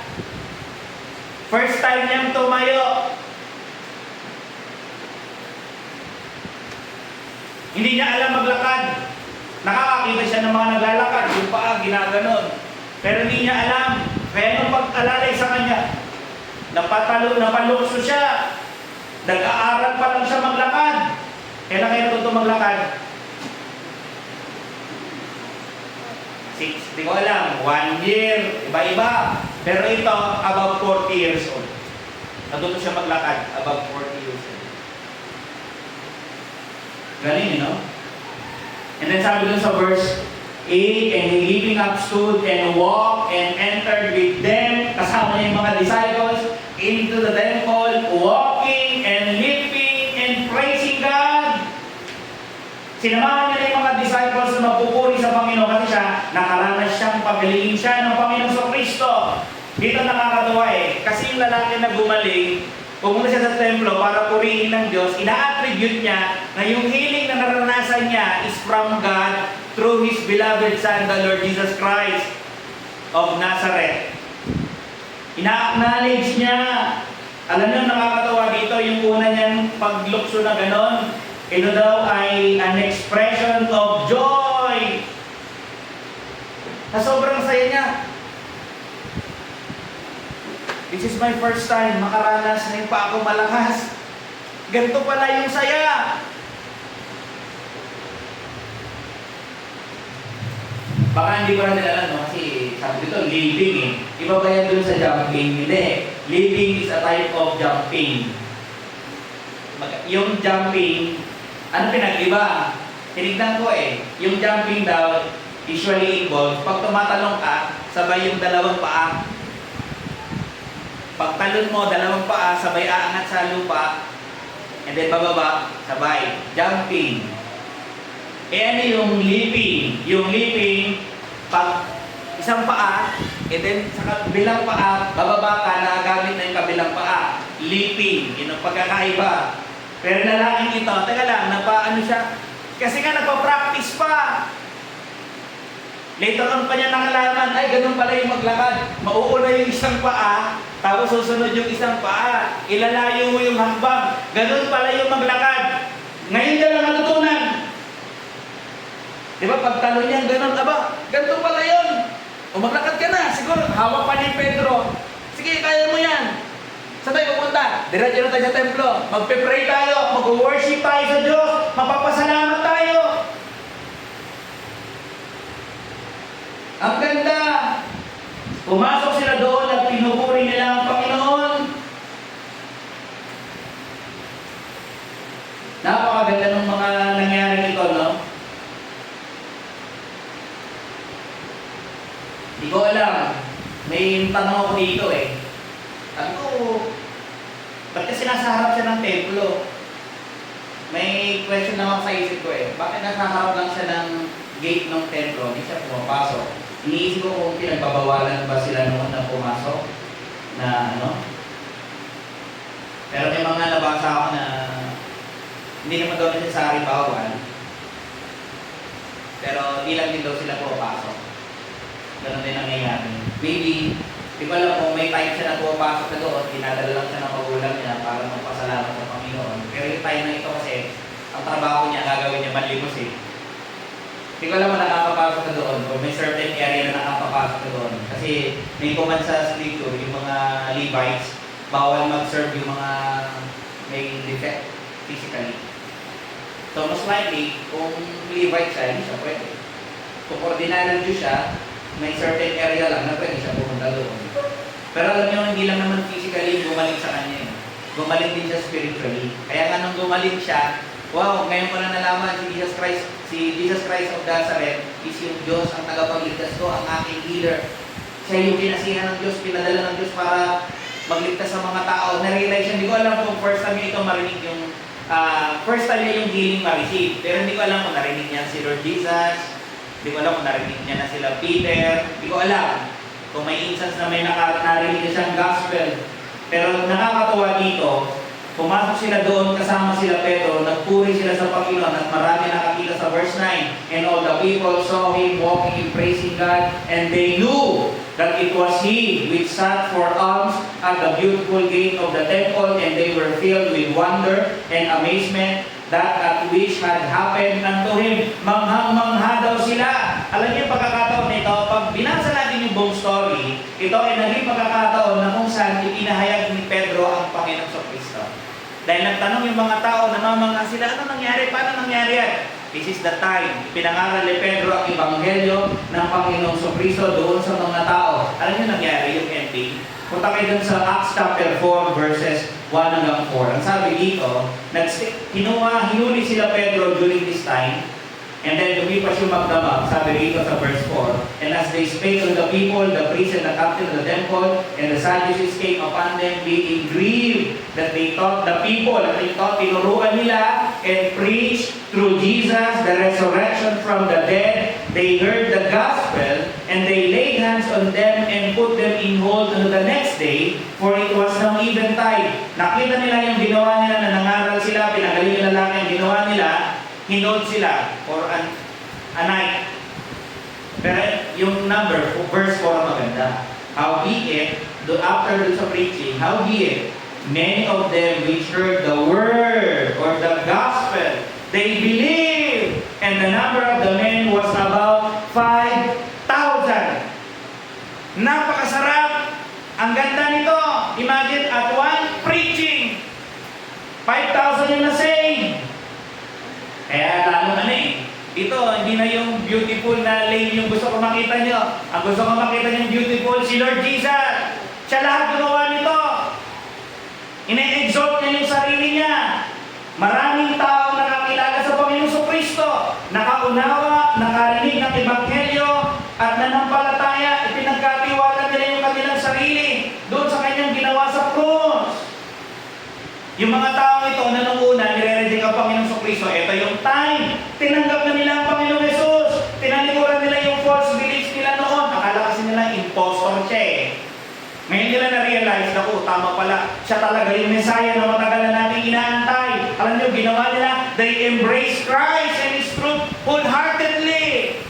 First time niyang tumayo. Hindi niya alam maglakad. Nakakakita siya ng mga naglalakad, yung paa, ginaganon. Pero hindi niya alam. Kaya nung pag-alalay sa kanya, napalukso siya. Nag-aaral pa lang siya maglakad. Kailan kayo natuto maglakad? 6, di ko alam. 1 year, iba-iba. Pero ito, above 40 years old. Natuto siya maglakad, above 40 years old. Galing, no? And then sabi dun sa verse 8, and he leaping up stood and walked and entered with them, kasama niya yung mga disciples, into the temple, walking and leaping and praising God. Sinamahan niya na yung mga disciples na magpupuri sa Panginoon kasi siya, nakaranas siyang pagaliin siya ng Panginoon sa Kristo. Dito nakakatawa kasi yung lalaki na gumaling, pumunta siya sa templo para purihin ng Diyos, ina-attribute niya na yung healing na naranasan niya is from God through His beloved Son, the Lord Jesus Christ of Nazareth. Ina-acknowledge niya. Alam niyo, nakakatawa dito yung una niyang paglukso na ganon. Ito daw ay an expression of joy. Na sobrang saya niya. This is my first time makaranas na yung pa ako malakas. Ganito pala yung saya. Baka hindi ko natin alam, no? Kasi sabi dito, leaping eh. Iba ba yan dun sa jumping? Hindi. Leaping is a type of jumping. Yung jumping, ano pinag-iba? Tinignan ko yung jumping daw, usually involves, pag tumatalong ka, sabay yung dalawang paa. Pagtalon mo, dalawang paa, sabay aangat sa lupa, and then bababa, sabay. Jumping. Ano yung leaping? Yung leaping, pag isang paa, and then sa kabilang paa, bababa ka, nagagamit na yung kabilang paa. Leaping. Yun ang pagkakaiba. Pero lalaking ito, teka lang, napaano siya? Kasi nga nagpa-practice pa. Later on pa niya nakalaman, ay ganun pala yung maglakad. Mauuna yung isang paa, tapos susunod yung isang paa. Ilalayo mo yung hakbang. Ganun pala yung maglakad. Ngayon ka lang natutunan. Di ba, pagtalo niya, ganun, aba, ganito pala yun. O maglakad ka na, siguro, hawak pa ni Pedro. Sige, kaya mo yan. Saan tayo pupunta? Diretso na tayo sa templo. Magpe-pray tayo, mag-worship tayo sa Diyos, mapapasalamat tayo. Ang ganda. Pumasok sila doon at pinupuri nila ang Panginoon. Napakaganda ng mga nangyari nito, no? Hindi ko alam. May tanong ako dito Ano, ba't kasi nasa harap siya ng templo? May question naman sa isip ko Bakit nasa harap lang siya ng gate ng templo? Hindi siya pumapasok. Iniisip ko kung pinagbabawalan ba sila noon na pumasok na Pero may mga nabasa ako na hindi naman daw necessary bawal. Pero di lang din daw sila pumapasok. Ganun din nangyayari. Maybe Di ko alam kung may time siya na pumapasok na doon, dinadala lang siya ng magulang niya para magpasalamat sa Panginoon. Pero yung time na ito kasi, ang trabaho niya, gagawin niya manlimos eh. Hindi ko alam kung nakakapasok na doon, kung may certain area na nakakapasok na doon. Kasi may command sa scripture, yung mga Levites, bawal mag-serve yung mga may defect physically. So most likely, kung Levite siya, hindi siya pwede. Kung ordinary Jew siya, may certain area lang na pwede siya pumunta doon. Pero alam niyo, hindi lang naman physically gumaling sa kanya eh. Gumaling din siya spiritually. Kaya nga nung gumaling siya, wow, ngayon ko na nalaman si Jesus Christ of Nazareth is yung Diyos, ang tagapagligtas ko, ang aking healer. Siya yung pinasihan ng Diyos, pinadala ng Diyos para magligtas sa mga tao. Na-realize siya, hindi ko alam kung first time niya ito marinig yung first time niya yung healing ma-receive. Pero hindi ko alam kung narinig niya si Lord Jesus, hindi ko alam kung narinig niya na sila Peter, hindi ko alam kung may instance na may narinig niya siyang gospel. Pero nakakatuwa dito, pumasok sila doon, kasama sila Pedro, nagpuri sila sa Panginoon at marami nakakita sa verse 9. And all the people saw him walking and praising God, and they knew that it was he which sat for alms at the beautiful gate of the temple, and they were filled with wonder and amazement that which had happened unto him. Manghang-mangha daw sila. Alam niyo yung pagkakataon nito, pag binasa natin yung buong story, ito ay naging pagkakataon na kung saan ipinahayag ni Pedro ang Panginoon sa Kristo. Dahil nagtanong yung mga tao, namamangha sila, ano nangyari? Paano nangyari yan? This is the time. Pinangaral ni Pedro ang Ebanghelyo ng Panginoong Kristo doon sa mga tao. Alam niyo nangyari yung ending? Punta kayo dun sa Acts chapter 4 verses 1 hanggang 4. Ang sabi dito, hinuli sila Pedro during this time, and then lumipas yung magdamag, sabi dito sa verse 4. And as they spake to the people, the priests and the captain of the temple, and the Sadducees came upon them, being grieved that they taught the people, at they taught, tinuruan nila, and preached through Jesus the resurrection from the dead. They heard the gospel, and they laid hands on them and put them in hold until the next day, for it was now eventide. Nakita nila yung ginawa nila na nangaral sila, pinagaling nila lang yung ginawa nila, hinold sila for a night. Pero yung number, verse 4 maganda. Howbeit, after dun sa preaching, howbeit, many of them which heard the word or the gospel, they believed, and the number of the men was about 5,000. Napakasarap! Ang ganda nito! Imagine at one preaching, 5,000 yung na-save. Kaya lalo na eh. Ito, hindi na yung beautiful na lane yung gusto ko makita nyo. Ang gusto ko makita nyo yung beautiful, si Lord Jesus. Siya lahat gumawa nito. Ine-exalt niya yung sarili niya. Maraming tao nakakilala sa Panginoong Kristo. Nakaunawa, nakarinig ng Ebanghelyo, at nanampalataya, ipinagkatiwala nila yung kanilang sarili doon sa kanyang ginawa sa krus. Yung mga tao ito na nung una, nire-reject ang Panginoong Kristo. Ito yung time. Tinanggap na nila ang Panginoong Jesus. Tinalikuran nila yung false beliefs nila noon. Akala kasi nila impostor siya eh. Ngayon nila na-realize, naku, tama pala. Siya talaga yung Messiah na matagal na natin inaantay. Alam niyo, ginawa nila, they embraced Christ and His truth wholeheartedly.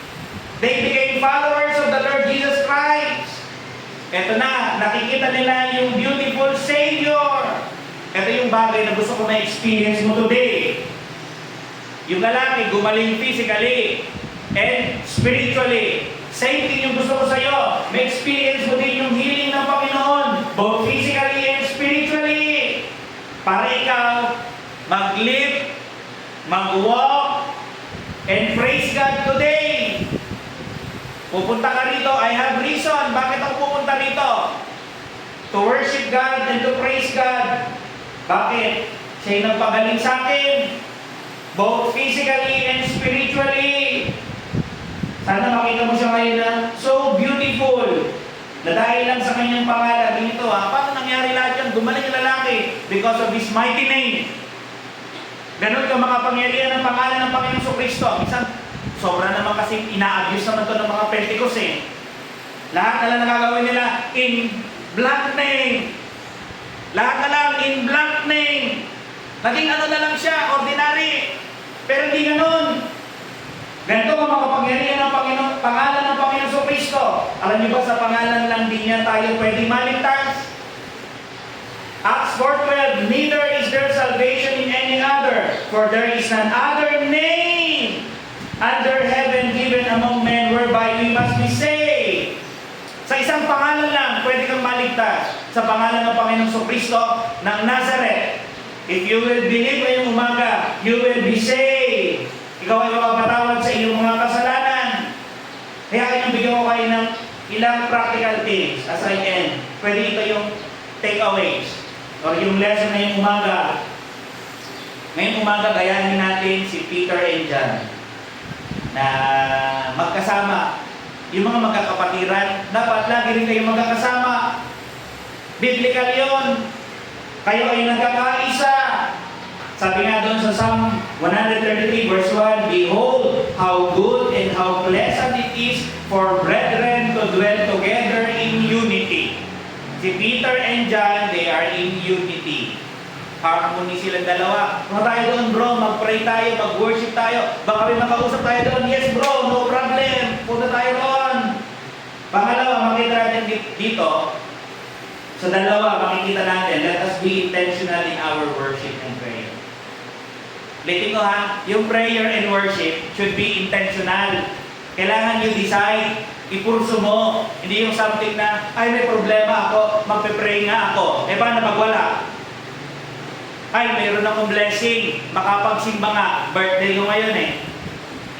They became followers of the Lord Jesus Christ. Ito na, nakikita nila yung beautiful Savior. Ito yung bagay na gusto ko ma-experience mo today. Yung lalaki, gumaling physically and spiritually. Same thing yung gusto ko sa'yo. Ma-experience mo din yung healing ng Panginoon, both physically and spiritually. Para ikaw mag-live, mag-walk, and praise God today. Pupunta ka rito, I have reason. Bakit ako pupunta rito? To worship God and to praise God. Bakit? Siya yung nagpagaling sa akin, both physically and spiritually. Sana makita mo siya ngayon na so beautiful. Na dahil lang sa kanyang pangalan, ganito paano nangyari lahat yan? Gumaling yung lalaki because of His mighty name. Ganun ka makapangyarihan ng pangalan ng Panginoong Kristo. Minsan, sobra naman kasi ina-abuse naman ito ng mga Pentecost eh. Lahat na lang nakagawin nila in blank name. Lahat na lang in blank name. Naging ano na lang siya, ordinary. Pero hindi ganun. Ganito ka makapangyarihan ng pangalan ng Panginoon Kristo. Kristo. Alam niyo ba sa pangalan lang din niya tayo pwede maligtas? Acts 4:12, neither is there salvation in any other, for there is none other name under heaven given among men whereby we must be saved. Sa isang pangalan lang, pwede kang maligtas. Sa pangalan ng Panginoong Kristo ng Nazareth. If you will believe ngayong umaga, you will be saved. Ikaw ay mapapatawad sa iyong mga kasalanan. Kaya bigyan ko kayo ng ilang practical things as I end. Pwede ito yung takeaways or yung lesson ngayong umaga. Ngayong umaga, gayahin natin si Peter and John na magkasama. Yung mga magkakapatiran, dapat lagi rin kayo magkakasama. Biblical yun. Kayo ay nagkakaisa. Sabi nga doon sa Psalm 133 verse 1, behold, how good and how pleasant it is for brethren to dwell together in unity. Si Peter and John, they are in unity. Harmony silang dalawa. Kung tayo doon bro, mag-pray tayo, mag-worship tayo. Baka may makausap tayo doon. Yes bro, no problem. Punta tayo doon. Pangalawa, makita natin dito. Sa dalawa, makikita natin, let us be intentional in our worship and prayer. Litin ko ha, yung prayer and worship should be intentional. Kailangan you decide, ipurso mo. Hindi yung something na, ay may problema ako, magpe-pray nga ako. Eh paano pag wala? Ay, mayroon akong blessing, makapagsimba nga, birthday ko ngayon eh.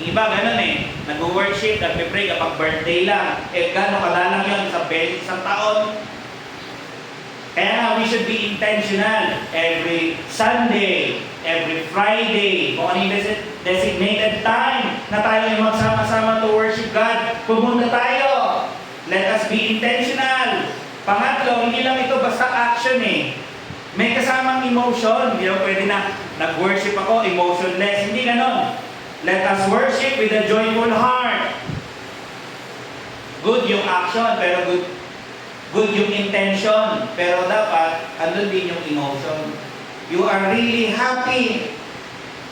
Yung iba ganun eh, nag-worship, nagpe-pray kapag birthday lang. Eh gano'n kalalang yun, isang taon. Kaya nga, we should be intentional every Sunday, every Friday, kung ano yung designated time na tayo ay magsama-sama to worship God. Pumunta tayo. Let us be intentional. Pangatlo, hindi lang ito basta action eh. May kasamang emotion. Hindi pwede na nag-worship ako, emotionless. Hindi ganon. Let us worship with a joyful heart. Good yung action, pero good yung intention, pero dapat andun din yung emotion. You are really happy.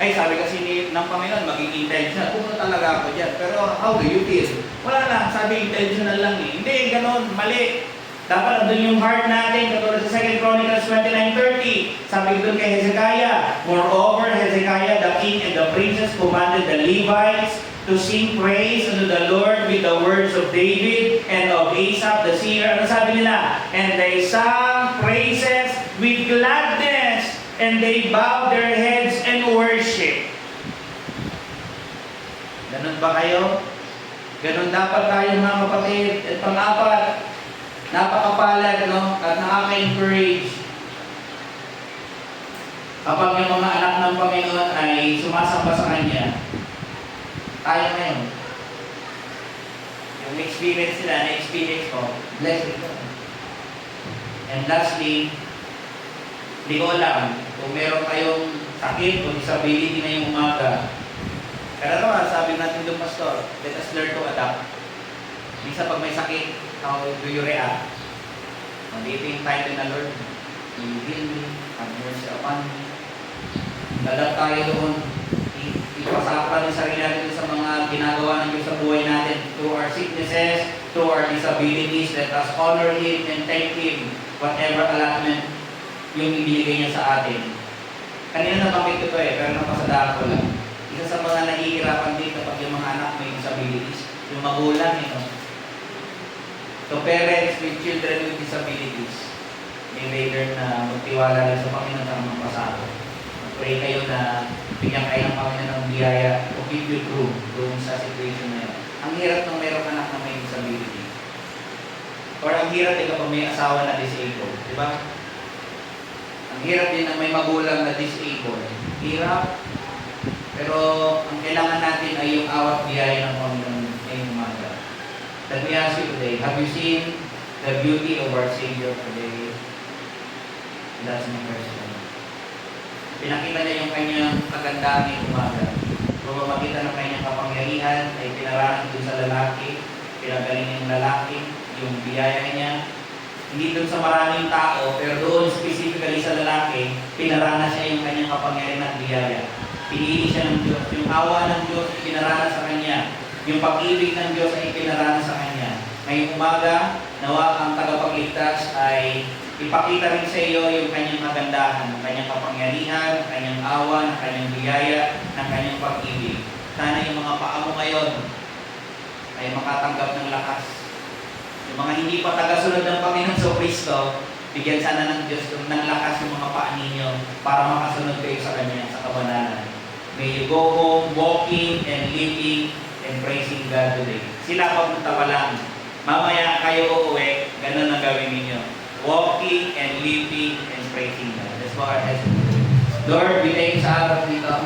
Ay, sabi kasi ng Panginoon, maging intentional. Pumunta talaga ako dyan. Pero how do you feel? Wala lang, sabi intentional lang eh. Hindi, ganon, mali. Dapat andun yung heart natin, katulad sa 2 Chronicles 29:30. Sabi doon kay Hezekiah, moreover, Hezekiah the king and the princes commanded the Levites to sing praise unto the Lord with the words of David and of Asaph the singer. Ano sabi nila? And they sang praises with gladness, and they bowed their heads and worship. Ganun ba kayo? Ganun dapat tayo mga kapatid. At pang-apat, napakapalad, no? At nakaka-encourage. Kapag yung mga anak ng Panginoon ay sumasamba sa Kanya, tayo ngayon. Yung experience nila, na-experience ko, blessed ko. And lastly, hindi ko alam kung meron kayong sakit o disability na yung umaga. Pero sabi natin doon, Pastor, let us learn to adapt. Minsan pag may sakit, how do you react? Dito yung title na Lord, you heal me, have mercy upon me. Adapt tayo doon. Ipasaka rin sarili natin sa mga ginagawa ng Diyos sa buhay natin. Through our sicknesses, through our disabilities, let us honor Him and thank Him whatever allotment yung ibinigay niya sa atin. Kanina nabanggit ko eh, pero napasadaan ko lang. Isa sa mga nahihirapan din kapag yung mga anak may disabilities, yung magulang, So parents with children with disabilities, may learn na magtiwala lang sa Panginoon sa mga pasado. Pray kayo na bigyan kayo ng Panginoon ng biyaya o give you through doon sa situation na yun. Ang hirap nung mayroong anak na may disability. Or ang hirap din kapag may asawa na disabled. Di ba? Ang hirap din na may magulang na disabled. Hirap. Pero ang kailangan natin ay yung awat biyaya ng Panginoon ngayong umaga. Let me ask you today, have you seen the beauty of our Savior today? That's my question. Pinakita niya yung kanyang kagandahan ngayong umaga. Kung makita ng kanyang kapangyarihan, ay pinaranas doon sa lalaki, pinagaling yung lalaki, yung biyaya niya. Hindi doon sa maraming tao, pero doon specifically sa lalaki, pinaranas niya yung kanyang kapangyarihan at biyaya. Pinili siya ng Diyos. Yung awa ng Diyos, pinaranas sa kanya. Yung pag-ibig ng Diyos ay pinaranas sa kanya. Ngayong umaga, nawa ang tagapagligtas ay ipakita rin sa iyo yung kanyang kagandahan, ang kanyang kapangyarihan, ang kanyang awa, ang kanyang biyaya, ang kanyang pag-ibig. Sana yung mga paa mo ngayon ay makatanggap ng lakas. Yung mga hindi pa tagasunod ng Panginoon sa Kristo, bigyan sana ng Diyos ng lakas yung mga paa ninyo para makasunod kayo sa Kanya, sa kabanalan. May you go home walking and living and praising God today. Sila papunta pa lang. Mamaya kayo uuwi, ganun ang gawin ninyo. Walking and living and praising God. Let's bow our heads. Lord, we thank sa araw dito.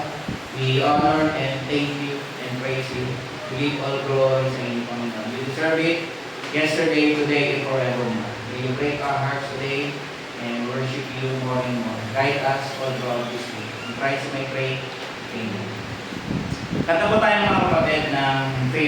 We honor and thank you and praise you. We give all glory sa inyo, Panginoon. We deserve it yesterday, today, and forevermore. May you break our hearts today and worship you more and more. Guide us all throughout this week. In Christ may pray. Amen. Kanta po tayo mga kapatid ng